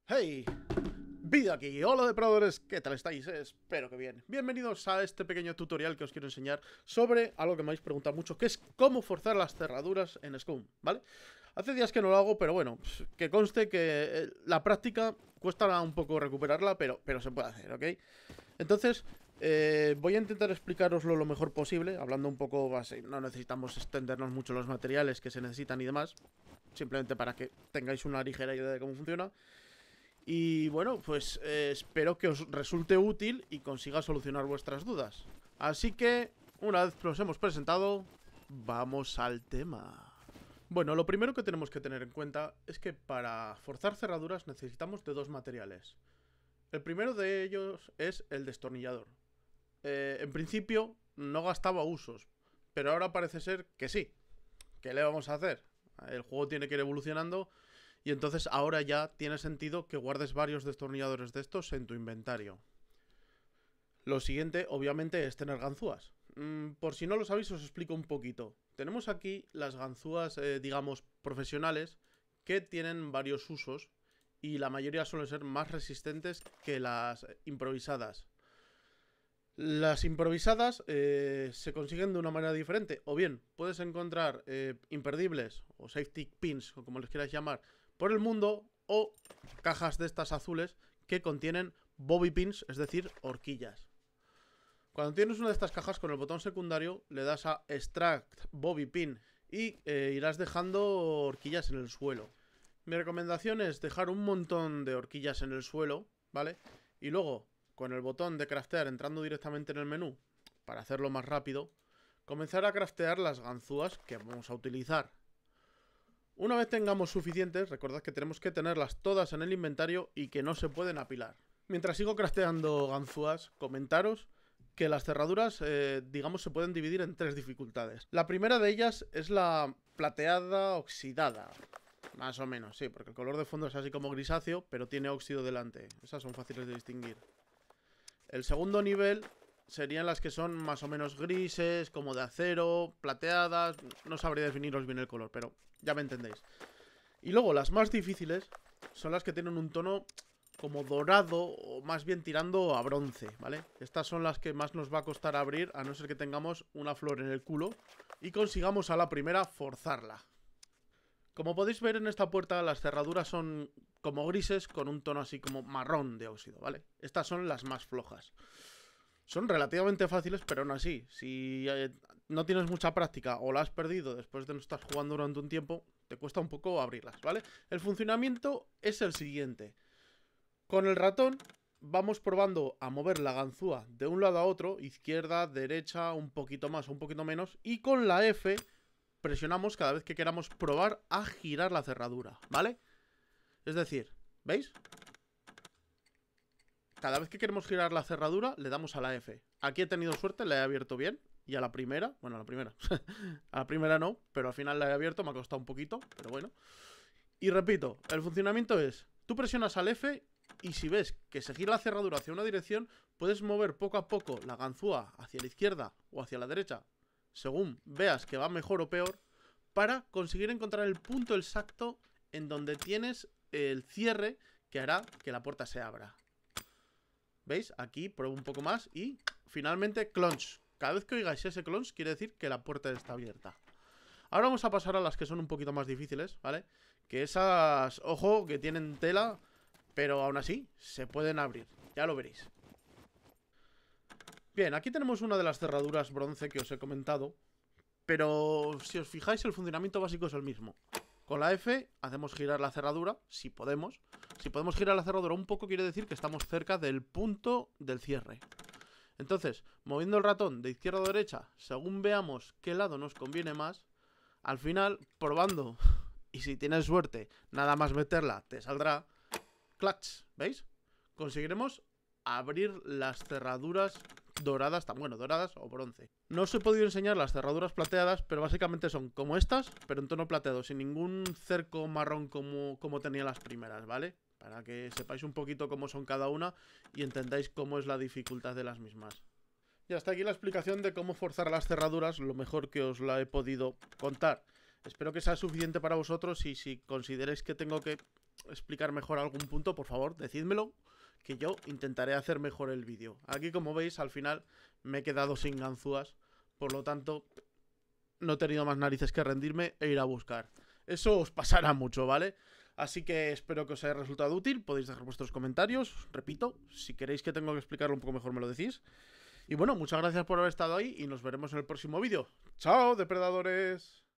Hey, vida aquí, hola depredadores, ¿qué tal estáis? Espero que bien. Bienvenidos a este pequeño tutorial que os quiero enseñar sobre algo que me habéis preguntado mucho, que es cómo forzar las cerraduras en Scum, ¿vale? Hace días que no lo hago, pero bueno, que conste que la práctica cuesta un poco recuperarla, pero se puede hacer, ¿ok? Entonces, voy a intentar explicaroslo lo mejor posible, hablando un poco base. No necesitamos extendernos mucho los materiales que se necesitan y demás, simplemente para que tengáis una ligera idea de cómo funciona. Y bueno, pues espero que os resulte útil y consiga solucionar vuestras dudas. Así que, una vez los hemos presentado, vamos al tema. Bueno, lo primero que tenemos que tener en cuenta es que para forzar cerraduras necesitamos de dos materiales. El primero de ellos es el destornillador. En principio no gastaba usos, pero ahora parece ser que sí. ¿Qué le vamos a hacer? El juego tiene que ir evolucionando y entonces ahora ya tiene sentido que guardes varios destornilladores de estos en tu inventario. Lo siguiente, obviamente, es tener ganzúas. Por si no lo sabéis, os explico un poquito. Tenemos aquí las ganzúas, digamos, profesionales, que tienen varios usos y la mayoría suelen ser más resistentes que las improvisadas. Las improvisadas se consiguen de una manera diferente. O bien, puedes encontrar imperdibles o safety pins, o como les quieras llamar, por el mundo, o cajas de estas azules que contienen bobby pins, es decir, horquillas. Cuando tienes una de estas cajas, con el botón secundario le das a Extract Bobby Pin y irás dejando horquillas en el suelo. Mi recomendación es dejar un montón de horquillas en el suelo, ¿vale? Y luego, con el botón de craftear entrando directamente en el menú, para hacerlo más rápido, comenzar a craftear las ganzúas que vamos a utilizar. Una vez tengamos suficientes, recordad que tenemos que tenerlas todas en el inventario y que no se pueden apilar. Mientras sigo crafteando ganzúas, comentaros que las cerraduras, digamos, se pueden dividir en tres dificultades. La primera de ellas es la plateada oxidada. Más o menos, sí, porque el color de fondo es así como grisáceo, pero tiene óxido delante. Esas son fáciles de distinguir. El segundo nivel serían las que son más o menos grises, como de acero, plateadas. No sabría definiros bien el color, pero ya me entendéis. Y luego las más difíciles son las que tienen un tono como dorado o más bien tirando a bronce, ¿vale? Estas son las que más nos va a costar abrir, a no ser que tengamos una flor en el culo y consigamos a la primera forzarla. Como podéis ver en esta puerta, las cerraduras son como grises con un tono así como marrón de óxido, ¿vale? Estas son las más flojas. Son relativamente fáciles, pero aún así, si no tienes mucha práctica o la has perdido después de no estar jugando durante un tiempo, te cuesta un poco abrirlas, ¿vale? El funcionamiento es el siguiente. Con el ratón vamos probando a mover la ganzúa de un lado a otro, izquierda, derecha, un poquito más o un poquito menos, y con la F presionamos cada vez que queramos probar a girar la cerradura, ¿vale? Es decir, ¿veis? Cada vez que queremos girar la cerradura, le damos a la F. Aquí he tenido suerte, la he abierto bien. Y a la primera, bueno, a la primera. A la primera no, pero al final la he abierto, me ha costado un poquito, pero bueno. Y repito, el funcionamiento es, tú presionas al F y si ves que se gira la cerradura hacia una dirección, puedes mover poco a poco la ganzúa hacia la izquierda o hacia la derecha, según veas que va mejor o peor, para conseguir encontrar el punto exacto en donde tienes el cierre que hará que la puerta se abra. ¿Veis? Aquí pruebo un poco más y finalmente clonch. Cada vez que oigáis ese clonch quiere decir que la puerta está abierta. Ahora vamos a pasar a las que son un poquito más difíciles, ¿vale? Que esas, ojo, que tienen tela, pero aún así se pueden abrir. Ya lo veréis. Bien, aquí tenemos una de las cerraduras bronce que os he comentado, pero si os fijáis el funcionamiento básico es el mismo. Con la F hacemos girar la cerradura, si podemos. Si podemos girar la cerradura un poco quiere decir que estamos cerca del punto del cierre. Entonces, moviendo el ratón de izquierda a derecha, según veamos qué lado nos conviene más, al final, probando, y si tienes suerte, nada más meterla, te saldrá, clutch, ¿veis? Conseguiremos abrir las cerraduras doradas, tan bueno, doradas o bronce. No os he podido enseñar las cerraduras plateadas, pero básicamente son como estas, pero en tono plateado, sin ningún cerco marrón como tenía las primeras, ¿vale? Para que sepáis un poquito cómo son cada una y entendáis cómo es la dificultad de las mismas. Y hasta aquí la explicación de cómo forzar las cerraduras, lo mejor que os la he podido contar. Espero que sea suficiente para vosotros y si consideráis que tengo que explicar mejor algún punto, por favor, decídmelo, que yo intentaré hacer mejor el vídeo. Aquí, como veis, al final me he quedado sin ganzúas, por lo tanto, no he tenido más narices que rendirme e ir a buscar. Eso os pasará mucho, ¿vale? Así que espero que os haya resultado útil. Podéis dejar vuestros comentarios. Repito, si queréis que tengo que explicarlo un poco mejor me lo decís. Y bueno, muchas gracias por haber estado ahí y nos veremos en el próximo vídeo. ¡Chao, depredadores!